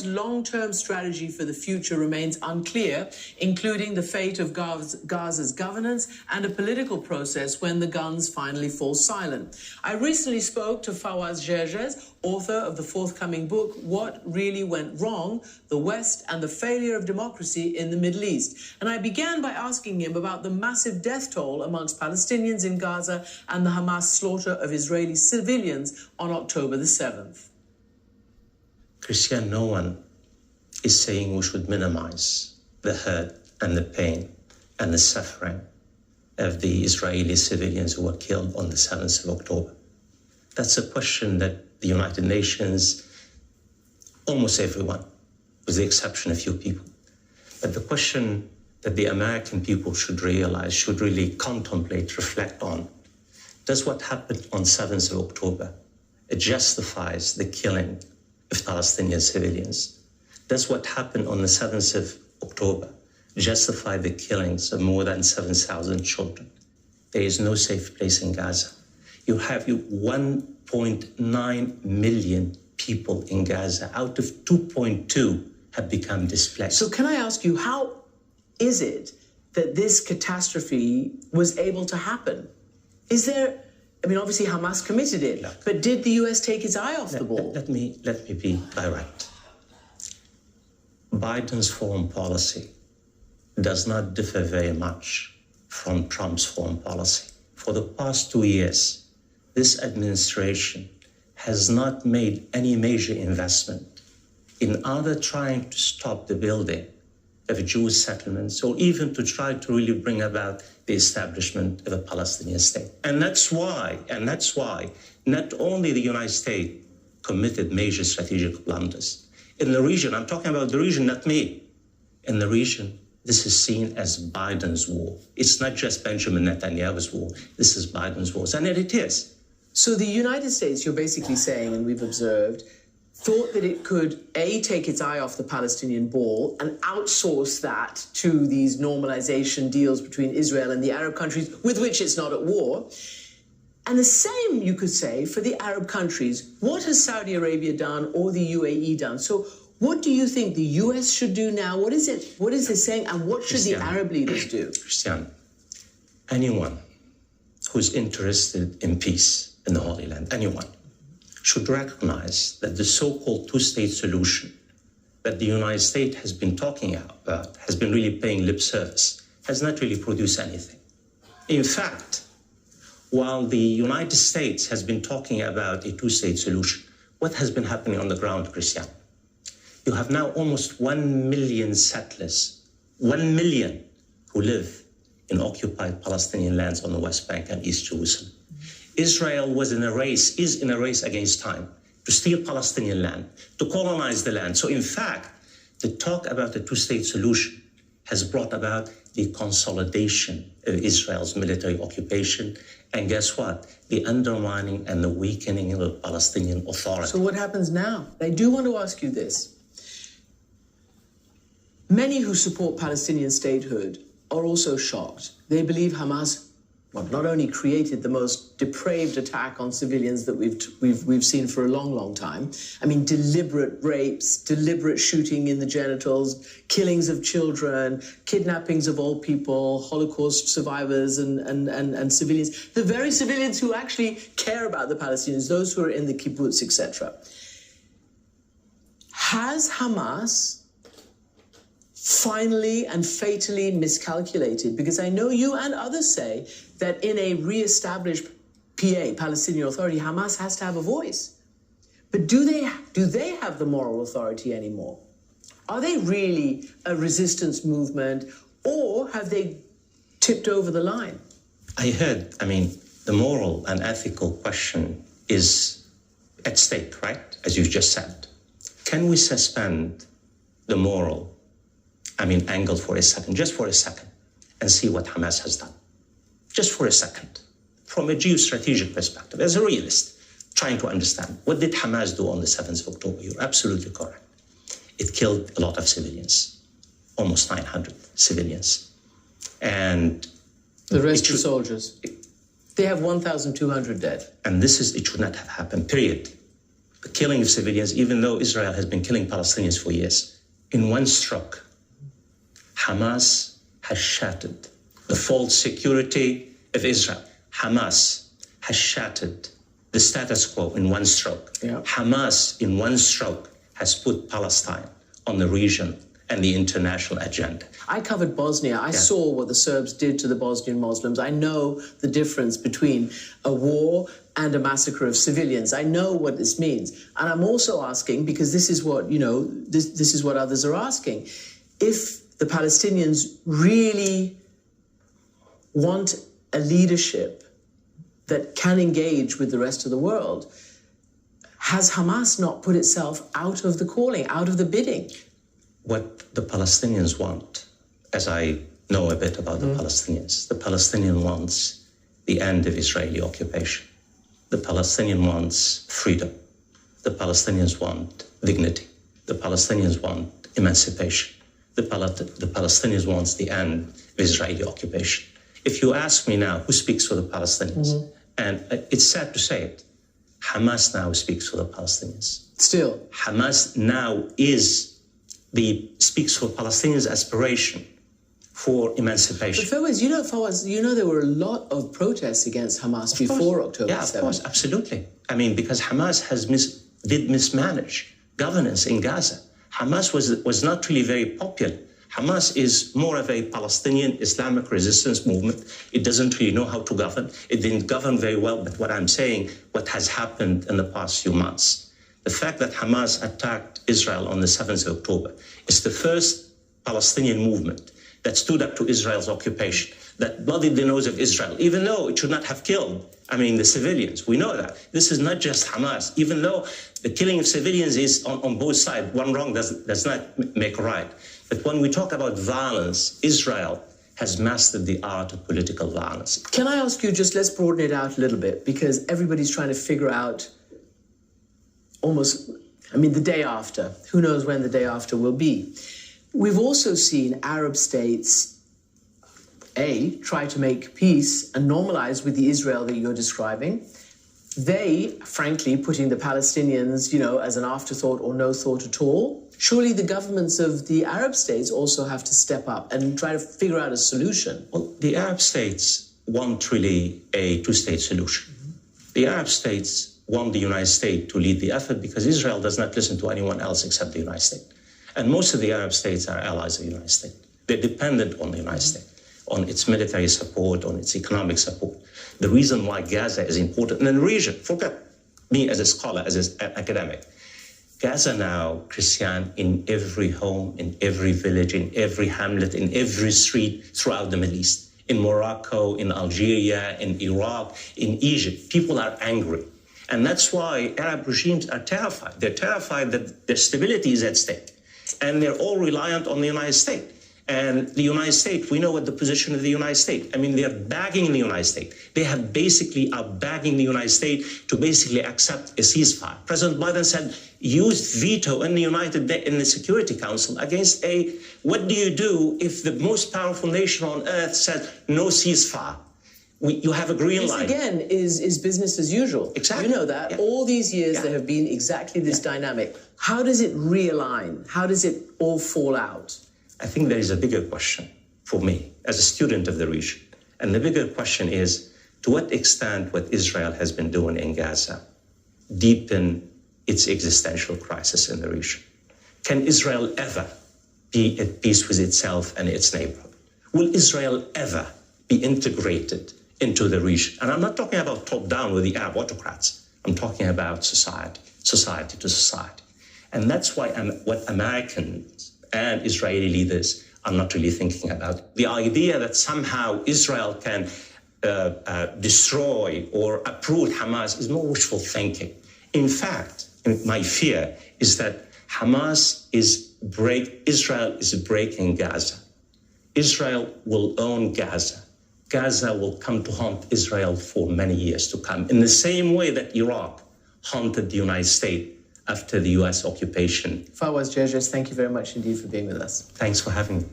long-term strategy for the future remains unclear, including the fate of Gaza's governance and a political process when the guns finally fall silent. I recently spoke to Fawaz Gerges, author of the forthcoming book, What Really Went Wrong, the West and the Failure of Democracy in the Middle East. And I began by asking him about the massive death toll amongst Palestinians in Gaza and the Hamas slaughter of Israeli civilians on October the 7th. Christiane, no one is saying we should minimize the hurt and the pain and the suffering of the Israeli civilians who were killed on the 7th of October. That's a question that the United Nations, almost everyone, with the exception of a few people. But the question that the American people should realize, should really contemplate, reflect on, does what happened on 7th of October, it justifies the killing of Palestinian civilians? Does what happened on the 7th of October justify the killings of more than 7,000 children? There is no safe place in Gaza. You have 1.9 million people in Gaza, out of 2.2 have become displaced. So can I ask you, how is it that this catastrophe was able to happen? Is there, I mean, obviously Hamas committed it, but did the US take its eye off the ball? Let me be direct. Biden's foreign policy does not differ very much from Trump's foreign policy. For the past 2 years, this administration has not made any major investment in either trying to stop the building of Jewish settlements or even to try to really bring about the establishment of a Palestinian state. And that's why not only the United States committed major strategic blunders. In the region, I'm talking about the region, not me. In the region, this is seen as Biden's war. It's not just Benjamin Netanyahu's war. This is Biden's war, and it is. So the United States, you're basically saying, and we've observed, thought that it could, A, take its eye off the Palestinian ball and outsource that to these normalization deals between Israel and the Arab countries with which it's not at war. And the same, you could say, for the Arab countries. What has Saudi Arabia done or the UAE done? So what do you think the US should do now? What is it saying? And what should the Arab leaders do? Christiane, anyone who's interested in peace in the Holy Land, anyone, should recognize that the so-called two-state solution that the United States has been talking about, has been really paying lip service, has not really produced anything. In fact, while the United States has been talking about a two-state solution, what has been happening on the ground, Christiane? You have now almost 1 million settlers, 1 million who live in occupied Palestinian lands on the West Bank and East Jerusalem. Israel is in a race against time to steal Palestinian land, to colonize the land. So in fact, the talk about the two-state solution has brought about the consolidation of Israel's military occupation. And guess what? The undermining and the weakening of the Palestinian Authority. So what happens now? I do want to ask you this. Many who support Palestinian statehood are also shocked. They believe Hamas not only created the most depraved attack on civilians that we've seen for a long, long time. I mean, deliberate rapes, deliberate shooting in the genitals, killings of children, kidnappings of old people, Holocaust survivors and civilians. The very civilians who actually care about the Palestinians, those who are in the kibbutz, etc. Has Hamas finally and fatally miscalculated? Because I know you and others say that in a re-established PA, Palestinian Authority, Hamas has to have a voice. But do they have the moral authority anymore? Are they really a resistance movement, or have they tipped over the line? The moral and ethical question is at stake, right? As you just said. Can we suspend the moral angle for a second, just for a second, and see what Hamas has done? Just for a second, from a geostrategic perspective, as a realist, trying to understand, what did Hamas do on the 7th of October? You're absolutely correct. It killed a lot of civilians, almost 900 civilians. And the rest are soldiers. They have 1,200 dead. And it should not have happened, period. the killing of civilians, even though Israel has been killing Palestinians for years. In one stroke, Hamas has shattered the false security of Israel. Hamas has shattered the status quo in one stroke. Yeah. Hamas, in one stroke, has put Palestine on the region and the international agenda. I covered Bosnia. I saw what the Serbs did to the Bosnian Muslims. I know the difference between a war and a massacre of civilians. I know what this means. And I'm also asking, because this is what, this is what others are asking, if the Palestinians really want a leadership that can engage with the rest of the world, has Hamas not put itself out of the calling, out of the bidding? What the Palestinians want, as I know a bit about the Palestinian wants the end of Israeli occupation. The Palestinian wants freedom. The Palestinians want dignity. The Palestinians want emancipation. The Palestinians want the end of Israeli occupation. If you ask me now, who speaks for the Palestinians? And it's sad to say it, Hamas now speaks for the Palestinians. Still. Hamas now speaks for Palestinians' aspiration for emancipation. But Fawaz, there were a lot of protests against Hamas before October 7th. Yeah, of course, absolutely. I mean, because Hamas did mismanage governance in Gaza. Hamas was not really very popular. Hamas is more of a Palestinian Islamic resistance movement. It doesn't really know how to govern. It didn't govern very well, but what I'm saying, what has happened in the past few months, the fact that Hamas attacked Israel on the 7th of October is the first Palestinian movement that stood up to Israel's occupation, that bloodied the nose of Israel, even though it should not have killed, the civilians. We know that. This is not just Hamas, even though the killing of civilians is on both sides. One wrong does not make a right. But when we talk about violence, Israel has mastered the art of political violence. Can I ask you, let's broaden it out a little bit, because everybody's trying to figure out the day after. Who knows when the day after will be? We've also seen Arab states, try to make peace and normalize with the Israel that you're describing. They, frankly, putting the Palestinians, as an afterthought or no thought at all. Surely the governments of the Arab states also have to step up and try to figure out a solution. Well, the Arab states want really a two-state solution. The Arab states want the United States to lead the effort because Israel does not listen to anyone else except the United States. And most of the Arab states are allies of the United States. They're dependent on the United States, on its military support, on its economic support. The reason why Gaza is important in the region, forget me as a scholar, as an academic. Gaza now, Christiane, in every home, in every village, in every hamlet, in every street throughout the Middle East, in Morocco, in Algeria, in Iraq, in Egypt, people are angry. And that's why Arab regimes are terrified. They're terrified that their stability is at stake. And they're all reliant on the United States. And the United States, we know what the position of the United States. They're begging the United States. They have are begging the United States to basically accept a ceasefire. President Biden said, use veto in the Security Council against what do you do if the most powerful nation on earth says no ceasefire? You have a green light. This, again, is business as usual. Exactly. You know that. Yeah. All these years there have been exactly this dynamic. How does it realign? How does it all fall out? I think there is a bigger question for me as a student of the region. And the bigger question is, to what extent what Israel has been doing in Gaza deepen its existential crisis in the region? Can Israel ever be at peace with itself and its neighborhood? Will Israel ever be integrated into the region? And I'm not talking about top-down with the Arab autocrats. I'm talking about society to society. And that's why what Americans and Israeli leaders are not really thinking about. The idea that somehow Israel can destroy or uproot Hamas is more wishful thinking. In fact, my fear is that Israel is breaking Gaza. Israel will own Gaza. Gaza will come to haunt Israel for many years to come, in the same way that Iraq haunted the United States after the U.S. occupation. Fawaz Gerges, thank you very much indeed for being with us. Thanks for having me.